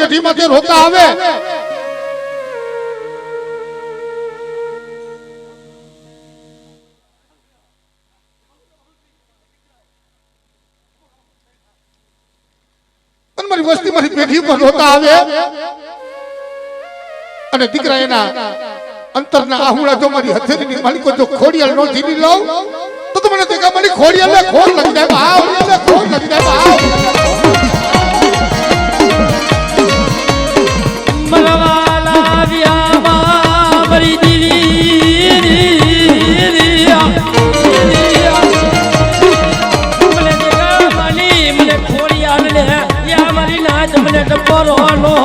પેઢીમાંથી રોતા આવે મારી વસ્તી મારી પેઢી પર રોતા આવે અને દીકરા એના અંતરના આહુડા જો મારી હથેળીની માલિકો જો ખોડિયાલ નો ધીરી લઉં તો મને દેખા મારી ખોડિયાલને ખોડ લગી જાય ભાવ ખોડ લગી જાય ભાવ મલવાલા વ્યામા મરી દીવી મને દેખા માલી મને ખોડિયાલ લે યા મારી નાચ મને ડબરો નો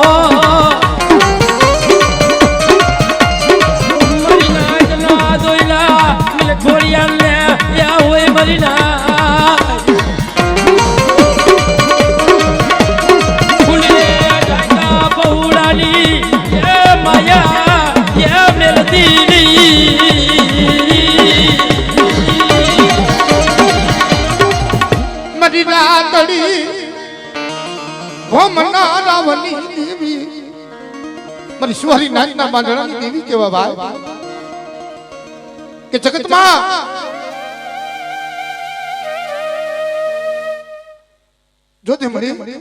મારી સુવારી નાચના બાંધણાની દેવી કેવા ભાઈ કે જગતમાં જોતે મળી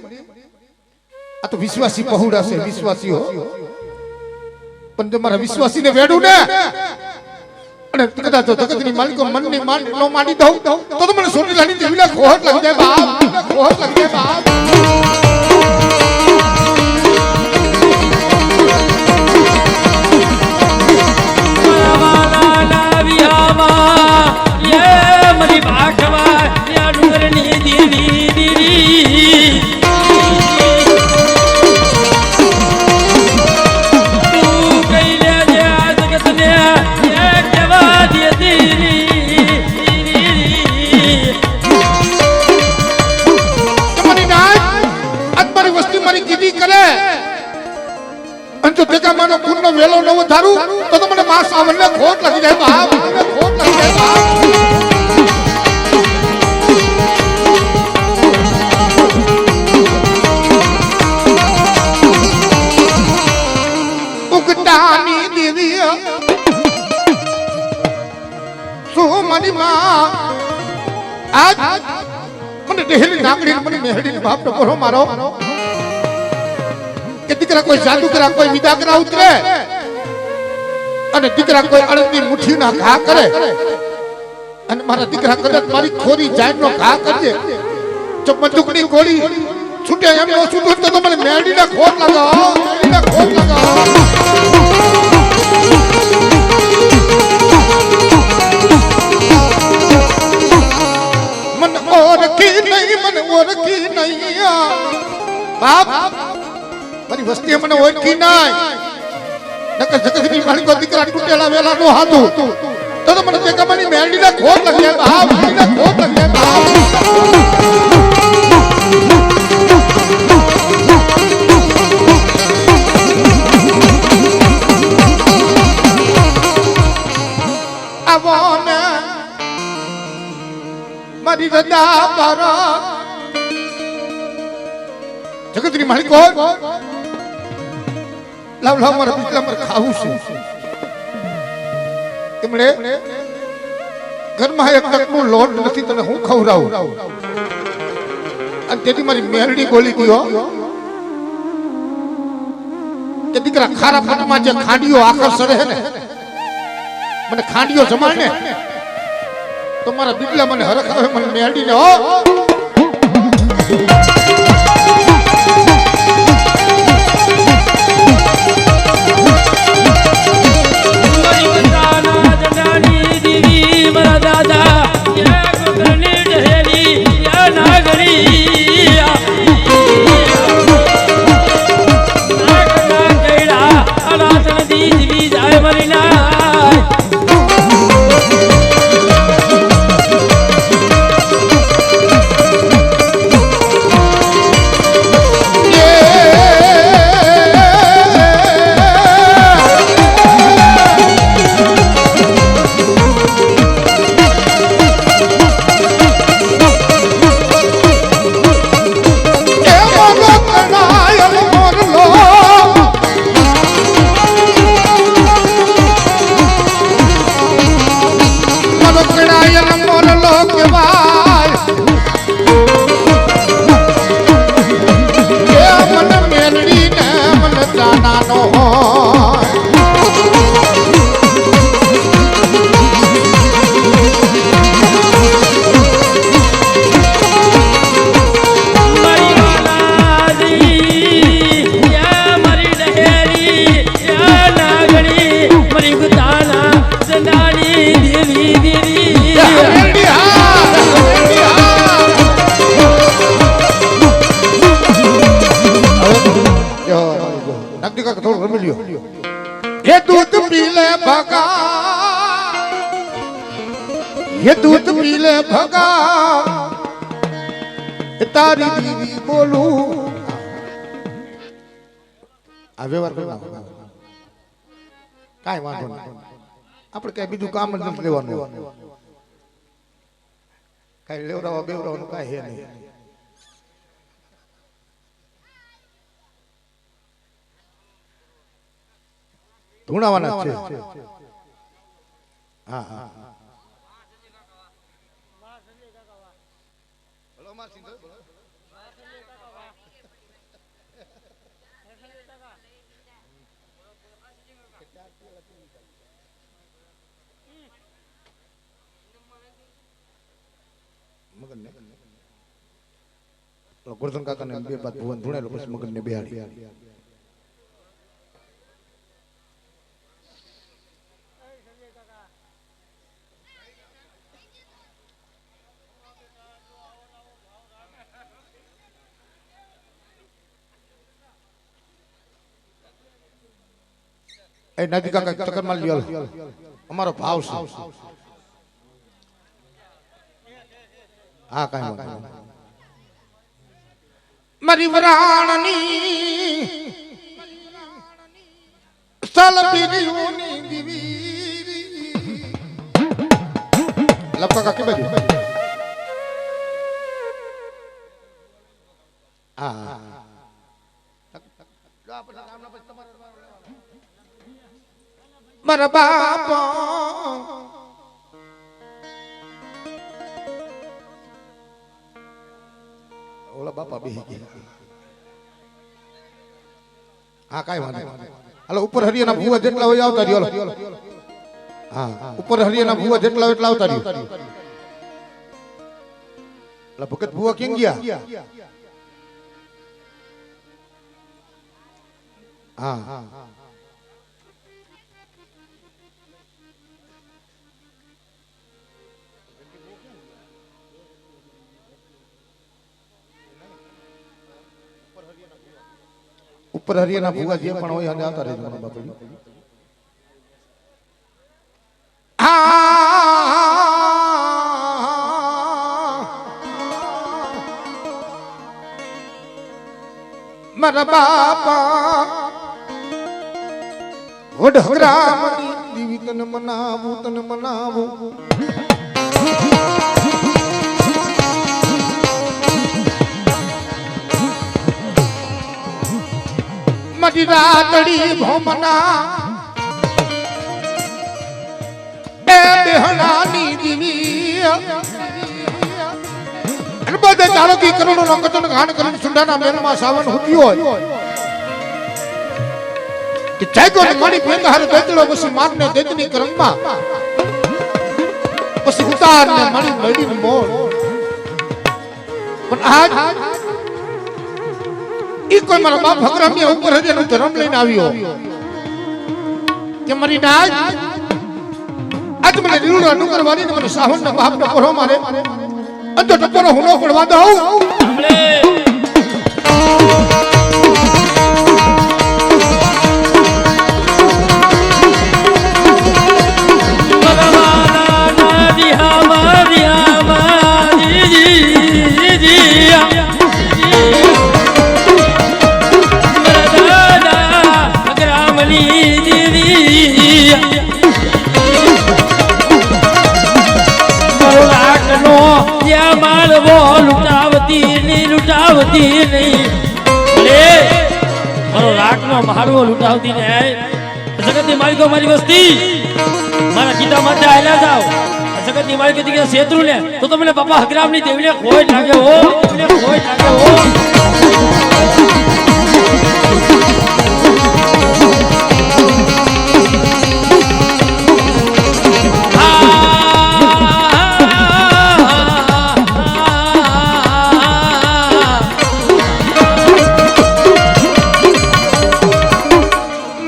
આ તો વિશ્વાસી પહોળા છે વિશ્વાસી હો પણ તમારા વિશ્વાસીને વેડું ને અને કદાચ તો જગતની માલિકો મનની માન નો માની દઉં તો મને સોનીલાની દેવીને ખોટ લાગી જાય બાપ ખોટ લાગી જાય બાપ વેલો નવો ધારું તો મને માં સાવરને ખોટ લાગી જાય બાપ ખોટ લાગી જાય બાપ ઉગતાની દેવી સુમની માં આજ મને દેહલી નાગડી મને મેહડી બાપ તો બોલો મારો કે દીકરા કોઈ જાદુગરા કોઈ વિદાગરા ઉતરે અને દીકરા કોઈ અડદની મુઠ્ઠીના ઘા કરે અને મારા દીકરા કદાચ મારી ખોરી જાનનો ઘા કરજે જો બંદૂકની ગોળી છૂટે એમ નો છૂટો તો મને મેડીને ખોટ લગાવો મેડીને ખોટ લગાવો મને ઓળખી નહીં બાપ મારી વસ્તી મને ઓળખી નાય નકર જગતની માલિકો દીકરા તૂટેલા વેલા નો હાથું તો મને તે કમાની મેરડીને ખોટ લાગી જાય બાપ મેરડીને ખોટ લાગી જાય બાપ આવોને મારી રજા પર જગતની માલિકો લાવ લાવ મારા દીકરા મારે ખાવું છે તેમણે ઘરમાં એક તકનું લોટ નથી તને હું ખવડાવું અને તેથી મારી મેરડી બોલી ગયો કે દીકરા ખારા પટમાં જે ખાંડીઓ આકર્ષણ હે ને મને ખાંડીઓ જમાડ ને તો મારા દીકરા મને હરખ આવે મને મેરડીને હો નાની દેવી દેવી હવેલી હા હવેલી હા નકદી કાકા થોડું રમી લ્યો ये दूध पी ले भगा ये दूध पी ले भगा तारी दीदी बोलूं આ વ્યવહાર કરી નાખો કાંઈ વાંધો નહીં આપણે કઈ બીજું કામ જ નથી લેવાનું કઈ લેવડાવવા બેવડાવવાનું કાંઈ હે નહીં ધૂણાવાના છે હા હા ગોરધન કાકા ને બે બાદ ભુવન ધૂણેલો પછી મગન ને બેહાડી એ નદી કાકા ચક્કર માર લ્યો અમારો ભાવ છે હા કાંઈ વાંધો નહીં મારી વરાણની સલબીરીઓની દીવી લપકા કાકી બાજુ હા મારા બાપા ઓલા બાપા બેહી ગયા હા કાઈ વાંધો હાલો ઉપર હરિયાના ભૂવા જેટલા હોય આવતા રહ્યો હા ઉપર હરિયાના ભૂવા જેટલા હોય એટલા આવતા રહ્યો લા ભગત ભૂવા કેમ ગયા હા ઉપર હરિયાના ભૂવા જે પણ હોય અને આવતા રહેજો મારા બાપુ મારા બાપા વડહરામની દીવી તને મનાવું મારી રાતડી ભોમના એ બેહણાની દીવી અને બધે ચાલકી કરોડો રંગતન ગાન કરીને સુંડાના મેલમાં સાવન હુત્યો હોય કે જાગો ને મારી પેંગાર બેતળો પછી મારને દેતની કરંગમાં પછી ઉતારને મારી મેડીને મોર પણ આજ ઈ કોઈ મારા બાપ ભગરામી ઉપર હજે ધર્મ લઈને આવ્યો કે મારી નાજ આજ મને રીડો અનુકર વાળી ને મને સાવન ના બાપ ના પરો મારે અંતો ટપરો હુનો પડવા દઉં લૂંટાવતી નહીં મારો રાગનો મારવો લૂંટાવતી ને જગતની માલિકો મારી વસ્તી મારા ગીતા માટે આયલા જાવ જગતની માલિકો દીકરા શેત્રુ ને તો તમને બાપા હકરામ ની દેવીને ખોઈ લાગે હો ખોઈ લાગે હો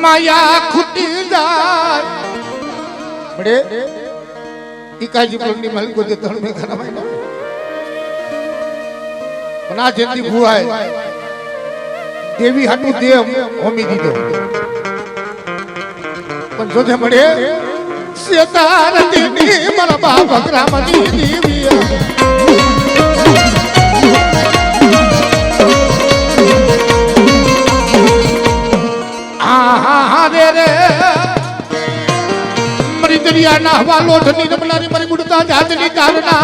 માયા ખૂટી જાય बड़े इकाजी पुरनी मालिक को देता में खाना भाई ना बना जल्दी बुआ है देवी हटू देव होमी दी दो पण जो जे बड़े सितार देवी मरा बाबा ग्राम दी देविया रे मरी दरिया ना हवा लोटनी रमलारी मरी मुड़ता जातनी तारना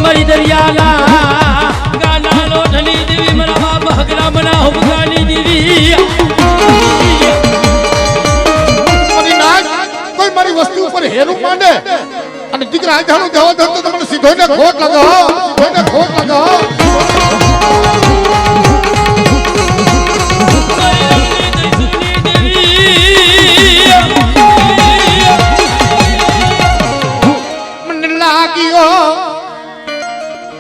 मरी दरिया ना गाना लोटनी देवी मरा बाप हगरा बना हो गानी देवी मरी नाच कोई मारी वस्तु पर हेरू माने અને દીકરા આધાણું જવા દો તો તમને સીધો ને ખોટ લગાવો સીધો ને ખોટ લગાવો મને લાગ્યો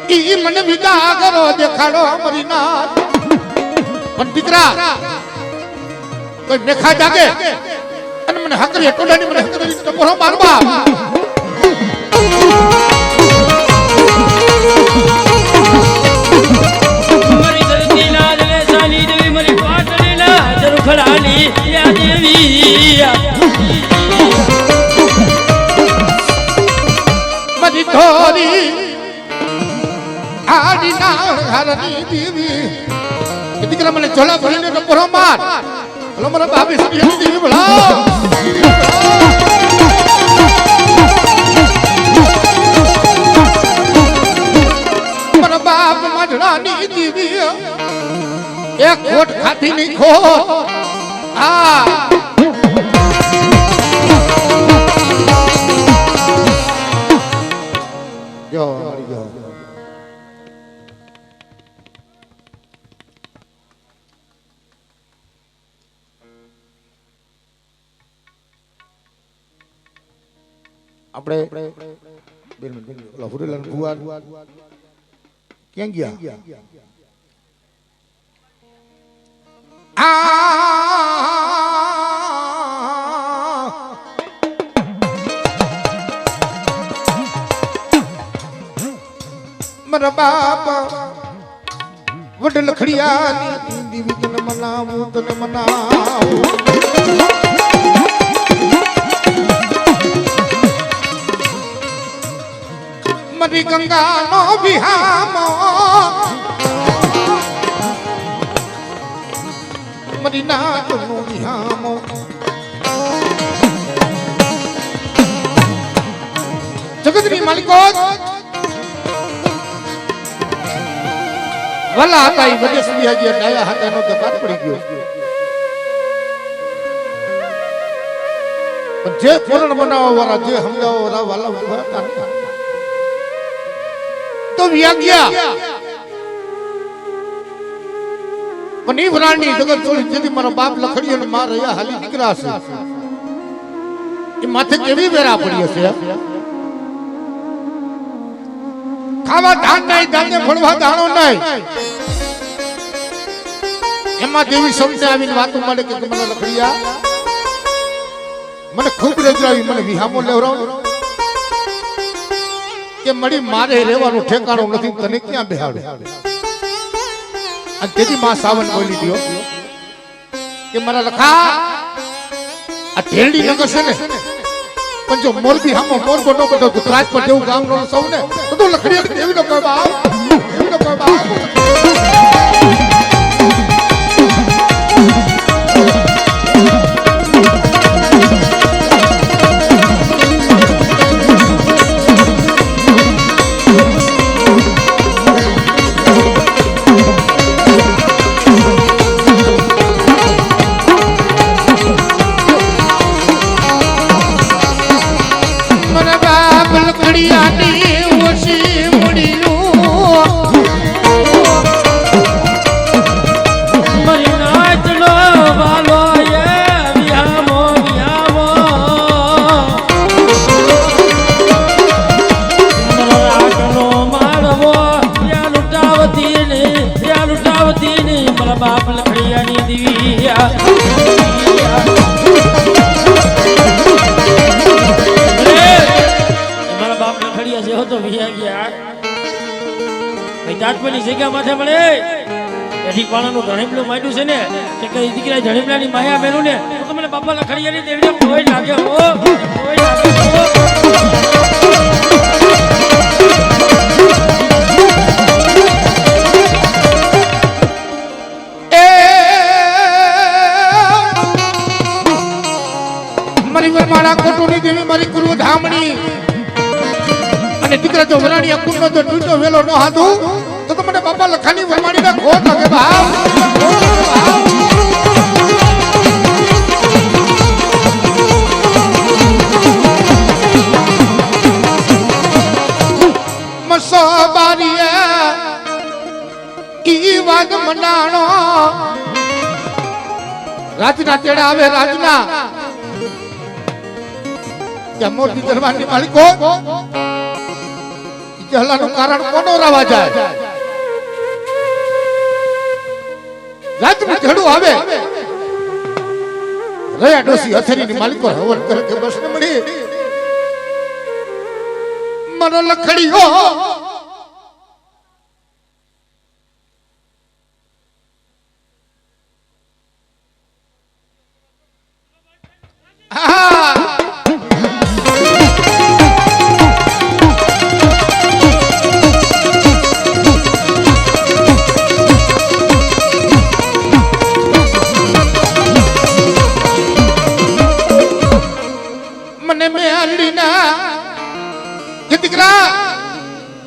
ઈ મને વિદા કરો દેખાડો મારી નાથ પણ દીકરા કોઈ મેખા જાગે અને મને હકરી ટોડાની મને હકરી ટપોરો મારવા मरी धरती लाल रे साली देवी मरी पाटली ना जरू खड़ाली या देवी मरी थोरी आड़ी ना हरनी देवी દીકરા મને ઝોલા ભરીને ટપોરો માર હલો મારા બાપી સડી દેવી ભલા बाप मधुरानी दीवी एक खोट खाती नहीं खो जो આપણે લફુરેલાન ભુવા ક્યાં ગયા મારા બાપ વડ લખડિયાની દીવી તને મનાવું તને મનાવું મરી ગંગાનો વિહામો મરી નાગનો વિહામો જગતની માલિકો વાલા હતા એ વડે સુબિયાજી ડાયા હાથાનો દબાત પડી ગયો પણ જે પૂરણ બનાવવા વાળા જે સમજાવવા વાળા વાલા ઉભા હતા तो व्याज्ञा पण ई वराणी जगत छोड़ी जदी मारा बाप लखड़ियो ने मार रया हाली દીકરા છે એ માથે કેવી વેરા પડી હશે ખાવા ધાન નહીં ધાન્ય ફળવા દાણો નહીં એમાં દેવી સમજે આવીને વાતો મળે કે મને લખડિયા મને ખૂબ રજરાવી મને વિહામો લેવરાવ કે મળી મારે રહેવાનું ઠેકાણું નથી તને ક્યાં બેહાડે અને તેથી માં સાવન બોલી દીયો કે મારા લખા આ ઢેરડી નગર છે ને પણ જો મોરબી હામો મોરબો નો બધો ગુજરાત પર જેવું ગામ નો સૌ ને તો લખડી દેવી નો કહેવા દેવી નો કહેવા લખડિયાની ઓછી મુડીનું ભાઈ તાટપની જગ્યા માથે મળે એથી પાણાનું ધણીમલું માંડ્યું છે ને કે કઈ દીકરા ધણીમલાની માયા મેલું ને તો મને બાપા લખડિયાની દેવીને કોઈ લાગે હો કોઈ લાગે હો મારા કોટોની દેવી મારી ગુરુ ધામણી અને દીકરા જો વરાણીયા કુંડનો જો ટૂટો વેલો ન હાથું તો મને બાપા લખાની વરમાણીના ખોટ લાગે ભાવ મસો બારીયા ઈ વાત મનાણો રાજના તેડા આવે રાજના મોટી દરબારની માલિકો જહલાનું કારણ કોનો રાવા જાય રાતનું ઝડું આવે રયા ડોસી અથરીની માલિકો હવન કરે કે બસ ને મળી મનો લખડીઓ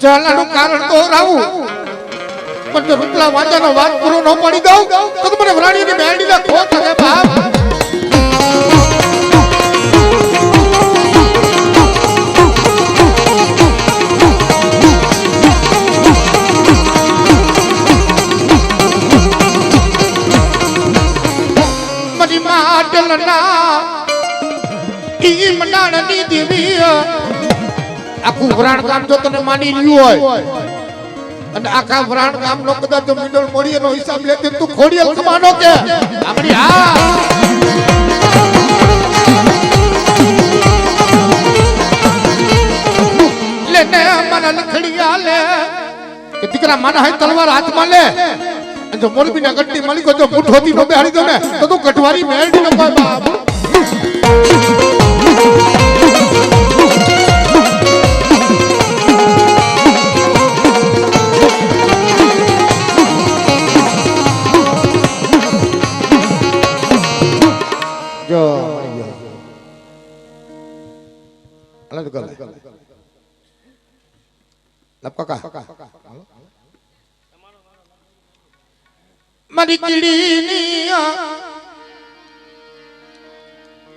ચાલાનું કારણ તો રાવું પણ જો રૂપલા વાંજાનો વાત પૂરો ન પાડી દઉં તો મને વરાણીની મેળડીના ખોટ લાગે બાપ મરી માટલના ઈ મંડાણની દેવી આખું વરાણ કામ જો તને માની રહ્યું હોય અને આખા વરાણ કામ નો કદાચ જો મિડલ મોડી નો હિસાબ લે તું ખોડિયલ કમાનો કે આપણી હા લે ને મારા લખડિયા લે કે દીકરા માના હે તલવાર હાથમાં લે અને જો મોરબીના ગટ્ટી મલિકો જો મુઠોથી નો બેહાડી દો ને તો તું કટવારી મેળડી ન પાય બાપ જો અલા તો ગલે લપ કાકા મારી કીડીની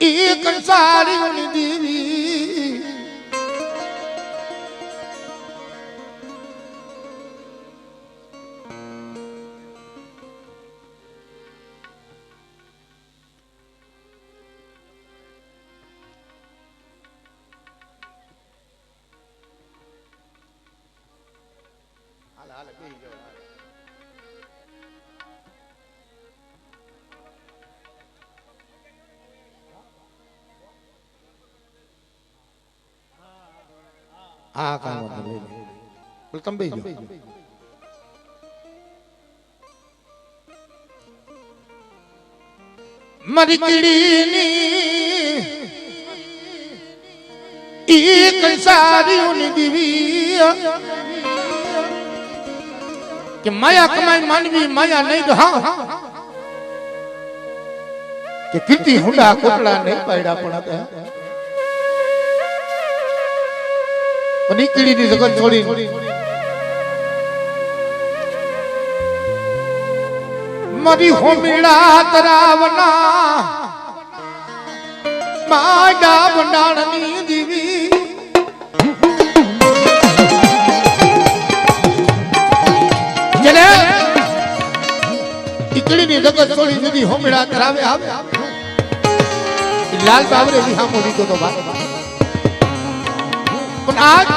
ઈ કંસારીની દેવી આ કામ બોલ તમે બેજો મારી કીડીની ઈ કંસારીઓની દેવી કે માયા કમાઈ માનવી માયા નહીં હા કે કીર્તિ હુંડા કોટડા નહીં પાડ્યા પણ હતા નીકળીની જગત છોડી મારી હોમીડા તરાવના માડા બંડાણની દેવી જેને નીકળીની જગત છોડી દીધી હોમીડા તરાવે આવે લાલ બાબરે વિહામો લીધો તો વાત પણ આજ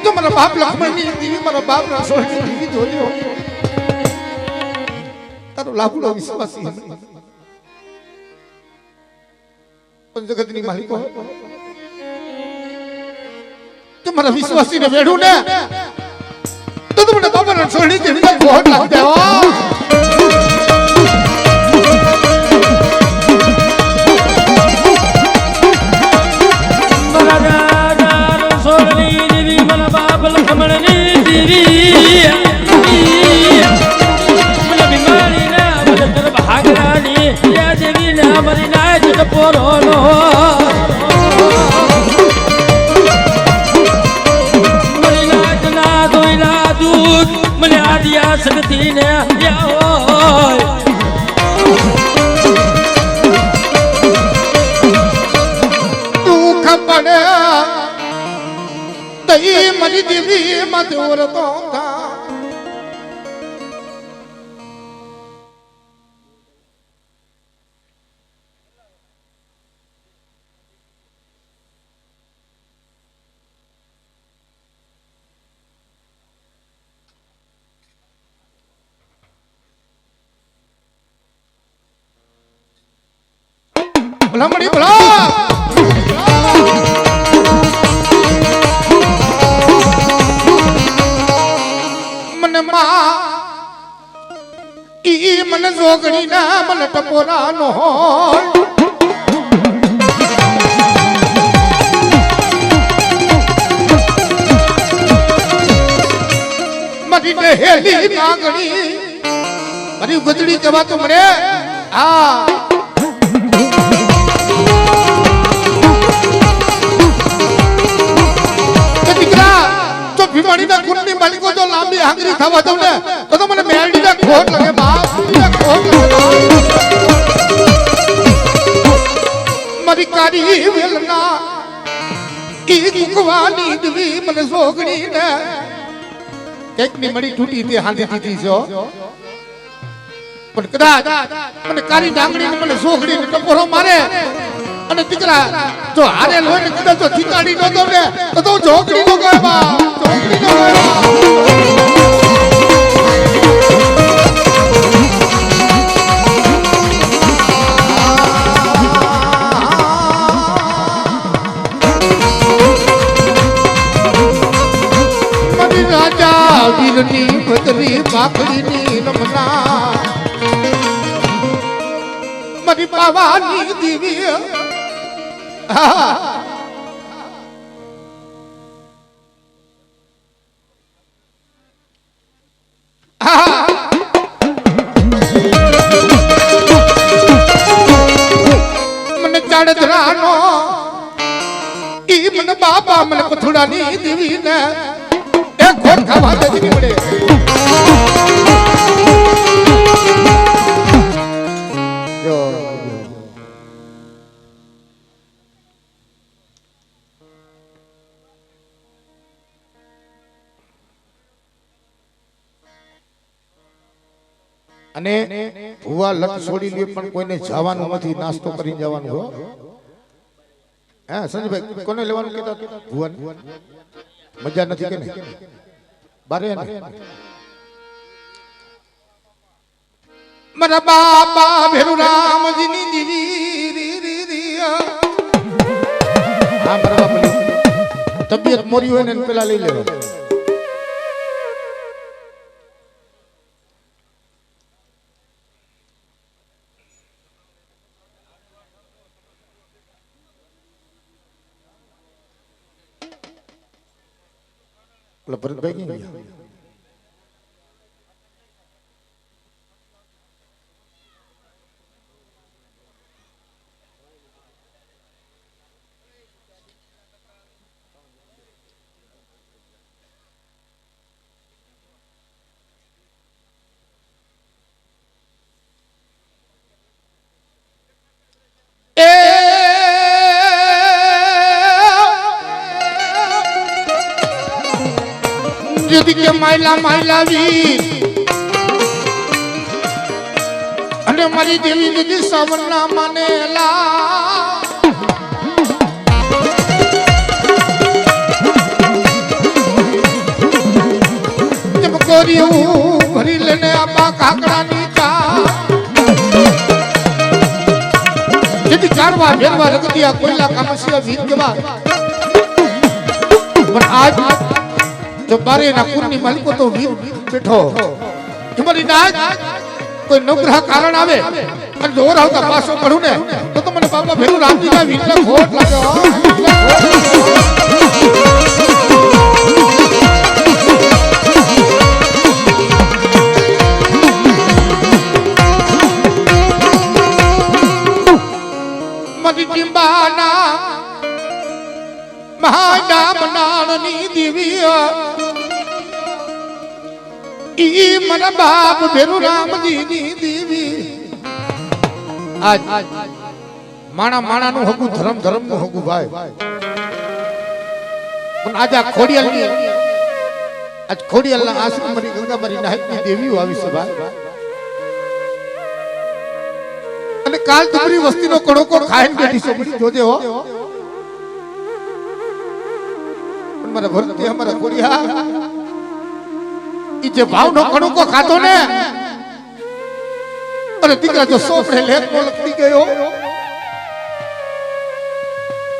તો મારા બાપ લક્ષ્મણની દેવી મારા બાપ રસોઈની દેવી જોઈ તારો લાભુડો વિશ્વાસી પણ જગતની માલિકો તમારા વિશ્વાસી ને વેડું ને તો તમને બાબા છોડી દેવી ખોટ લાગી દેવા સગતી ને દુઃખ પડે તઈ મરી દેવી મધુર તો ભલામણી ભલા મને માં ઈ મને જોગણી ના મને ટપોરા નો મારી હેલી નાગણી મારી ગદડી કહેવા તો મને આ ભીમાણીના કુંડની માલિકો જો લાંબી હાંગરી થવા દઉં ને તો મને મેળડીના ખોટ લાગે બાપ ખોટ લાગે મારી કારી વેલના ઈ કુકવાની દવી મને સોગણી ને એકની મળી તૂટી તે હાંધી દીધી છો પણ કદાચ મને કારી ડાંગણી મને સોગણી ને ટપોરો મારે અને દીકરા જો હારેલ હોય ને કદાચ જો ચીતાડી ન દો ને તો જોગણી નો ગયો જોગણી નો મરી રાજા વીરની બદરી બાકડીની નમના મરી પાવાની દીવી મને ચાડધરાનો ઈ મને બાપા મને પથુડાની દેવી ને એક ખોટ ખાવા દેવી પડે અને ભુવા લટ છોડી લે પણ કોઈને જવાનું નથી નાસ્તો કરીને જવાનું હો હે સંજયભાઈ કોને લેવાનું કહેતા ભુવન મજા નથી કે નહીં બારે મારા બાપા ભેરુ રામજીની દીવી હા મારા બાપા તબિયત મોરી હોય ને પેલા લઈ લેવા ભરતભાઈ ક્યાં ગયા કે માયલા માયલા વીર અને મારી દેવી દીદી સવરના માનેલા જબ કોરિયું ભરી લેને આપા કાકડાની ચા જેથી ચારવા ભેરવા રગતિયા કોયલા કામસિયા વીર કેવા પણ આજ જો બારે ના કુરની માલિકો તો વીર બેઠો તમારી નાજ કોઈ નવગ્રહ કારણ આવે અને જોર આવતા પાછો પડું ને તો મને બાપા ભેરું રામજી ના વીરને ખોટ લાગ્યો મરી ટીંબાના મહાડા બનાળની દેવી ઈ મન બાપ ભેરું રામજી ની દેવી આજ માણા માણા નું હગું ધર્મ ધર્મ નું હગું ભાઈ પણ આજ આ ખોડિયાલની આજ ખોડિયાલના આશ્રમ મરી ગંગાબારી નાયકની દેવીઓ આવી છે ભાઈ અને કાલ તમારી વસ્તીનો કડોકો ખાઈને બેઠી છે બધી જોજે હો પણ મારા ભરતી અમારા ખોડિયા ઈ જે ભાવનો કડોકો ખાતો ને અરે દીકરા જો સોપડે લેખ નો લખી ગયો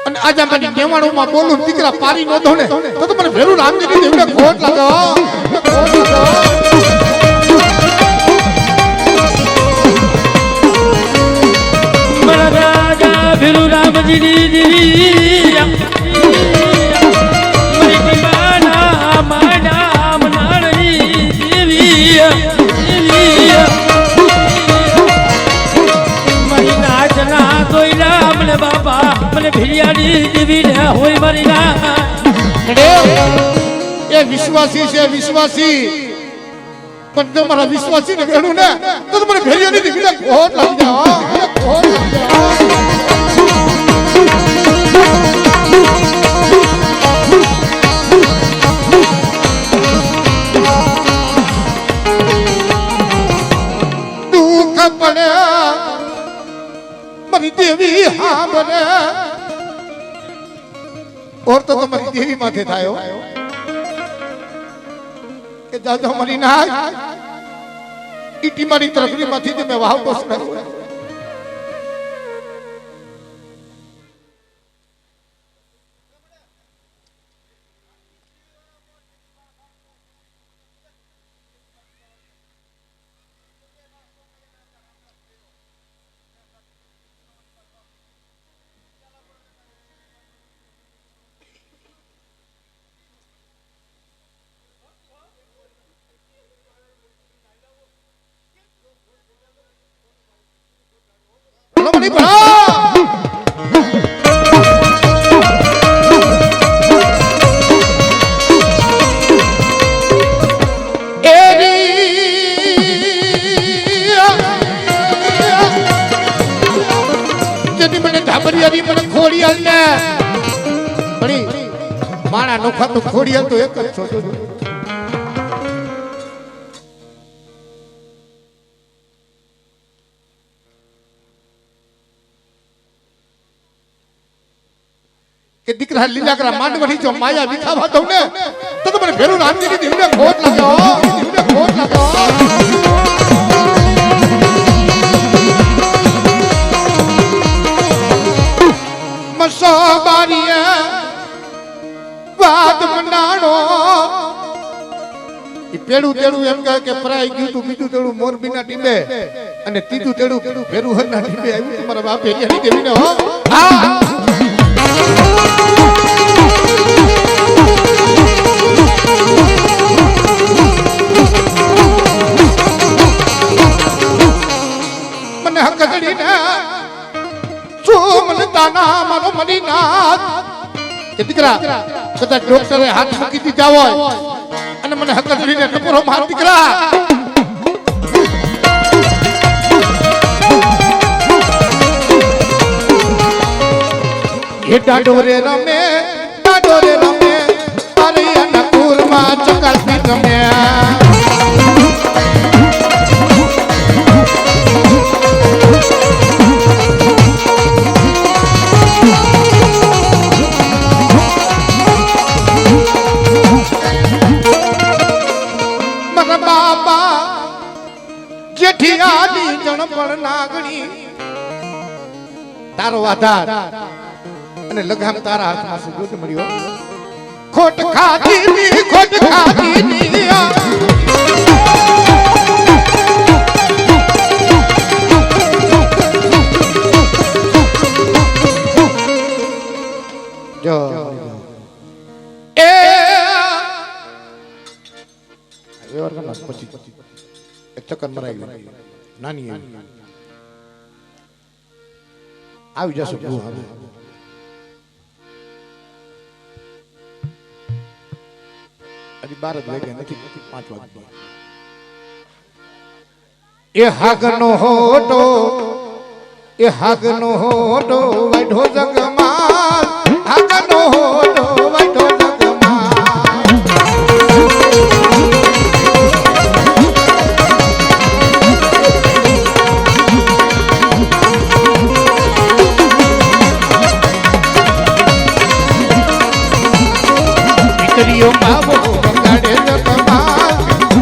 અને આજે મને નેવાણુમાં બોલું દીકરા પારી નો દો ને તો મને ભેરું રામજી ની દેવને ખોટ લાગે મારા રાજા ભેરું રામજી ની દેવી મરી ટીંબાના માડા મનાળની દેવી મને બાપા મને ભીડિયાની દેવી ને હોય મારી ના એ વિશ્વાસી છે વિશ્વાસી પણ જો મારા વિશ્વાસી ને ગણું ને તો મને ભેરિયાની દેવી ને ખોટ લાગી જાય ખોટ લાગી જાય દુઃખ પડે મારી દેવી હા બને ઓર તો તમારી દેવી માથે થાયો કે જાજો મારી ના ઈટી મારી તરફની માંથી જે મેં વાવતો છે નહીં ભરા જેની મને ધાબરિયાની મને ખોડિયાલ ને ભણી માણા નોખા તો ખોડિયાલ તો એક જ છો કે દીકરા લીલાકરા માંડવડી જો માયા વિખાવા દઉં ને તો મને ભેરું રામજી ની દેવને ખોટ લાગ્યો દેવને ખોટ લાગ્યો મસો બારીએ વાત મંડાણો ઈ પેડું તેડું એમ કહે કે પરાઈ ગયું તું બીજું તેડું મોરબીના ટીમે અને ત્રીજું તેડું ભેરું હરના ટીમે આવ્યું તમારા બાપ ભેરિયાની દેવીને હો હા મને હકડી ને મને તાના મારો મનીનાથ કે દીકરા કદાચ ડોક્ટરે હાથ મૂકી દીધા હોય અને મને હકડીને ટપોરો માર દીકરા એ ડાડોરે રમે અરે અનકુરમાં ચકલતી રમે જેઠિયાની જણપણ નાગણી તારો આધાર અને લગામ તારા હાથમાં સુગોત મળ્યો ખોટ ખાધી ની જો એ વ્યવહાર કરના પછી એક ચક્કર મરાઈ ગયું નાની આવી જશે ભૂ હવે હજી 12 જ વાગ્યા નથી 5 વાગ્યા એ હાગનો હોટો વાઢો જગમાલ હાગનો હોટો વાઢો જગમાલ દીકરીઓ બાબો વગાડે જગમાલ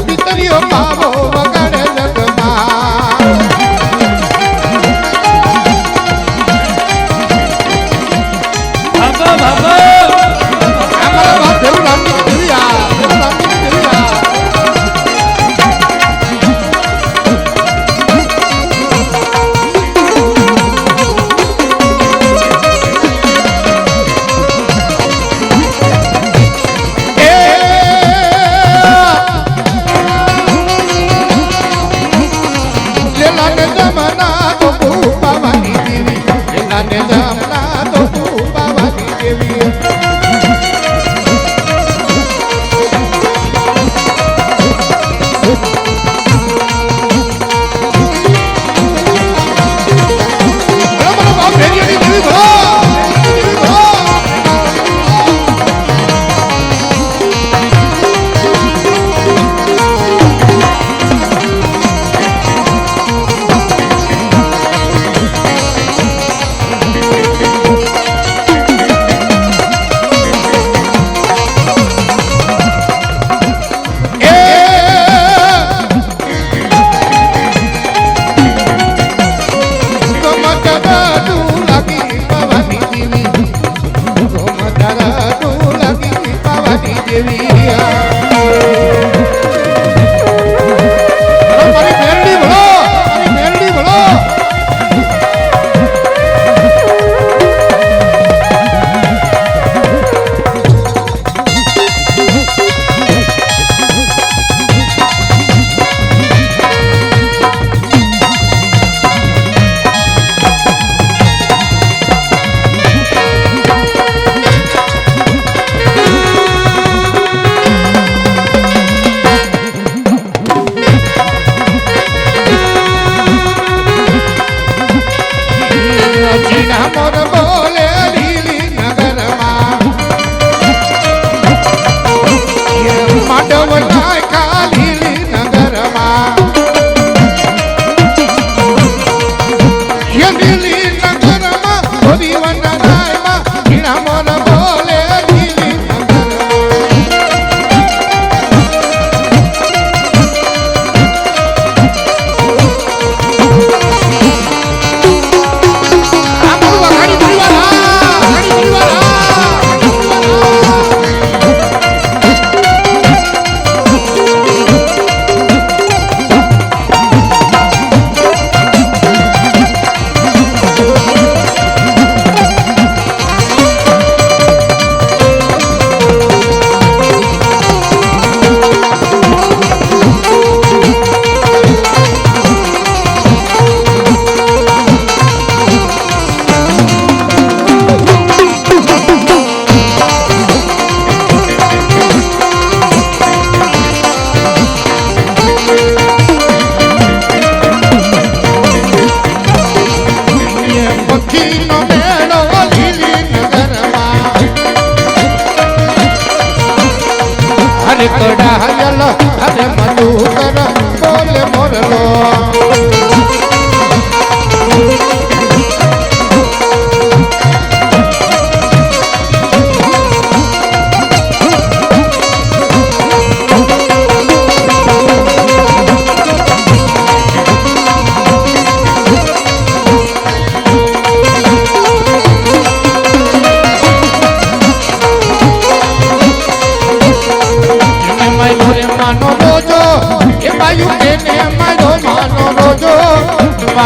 દીકરીઓ બાબો વગાડે જગમાલ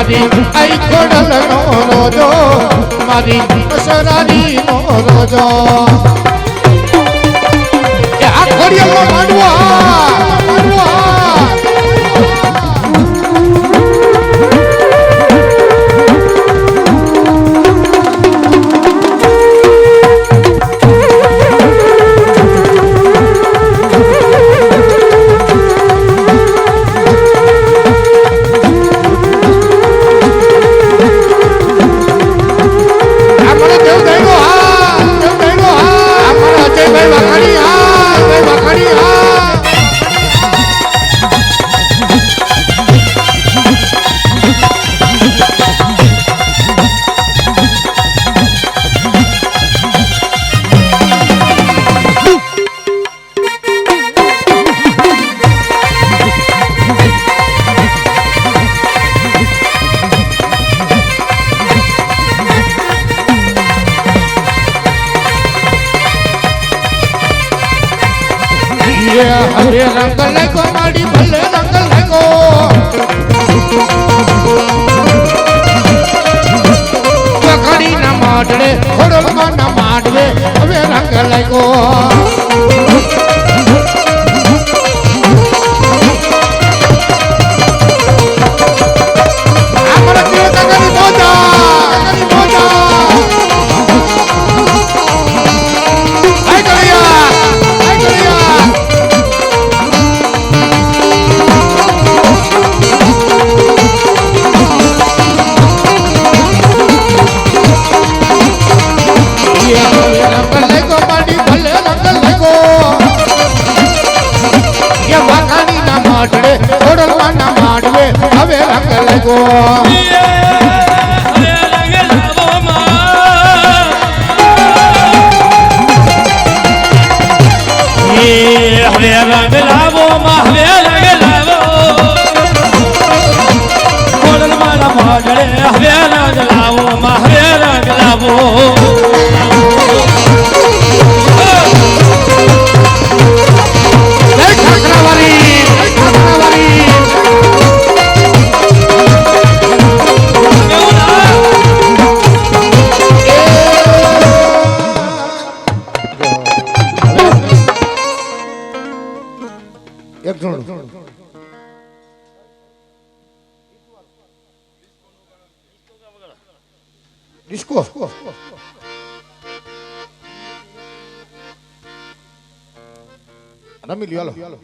મારી આઈ ખોડલ નો રોજો મારી સરારી નો રોજો આ ખોડિયામાં માંડવા હવે રંગ લાગો માડી ભલે રંગ લાગો વખડી ના માડડે ખોડલમાં ના માંડવે હવે રંગ લાગો ખોડલમાં ના માંડવે હવે રંગ લાગો હવે રંગ લાવો માં હવે રંગ લાવો ખોડલમાં ના માંડવે હવે રંગ લાવો માં હવે રંગ લાવો એક જોડ ડિસ્કો રમી લ્યો હાલો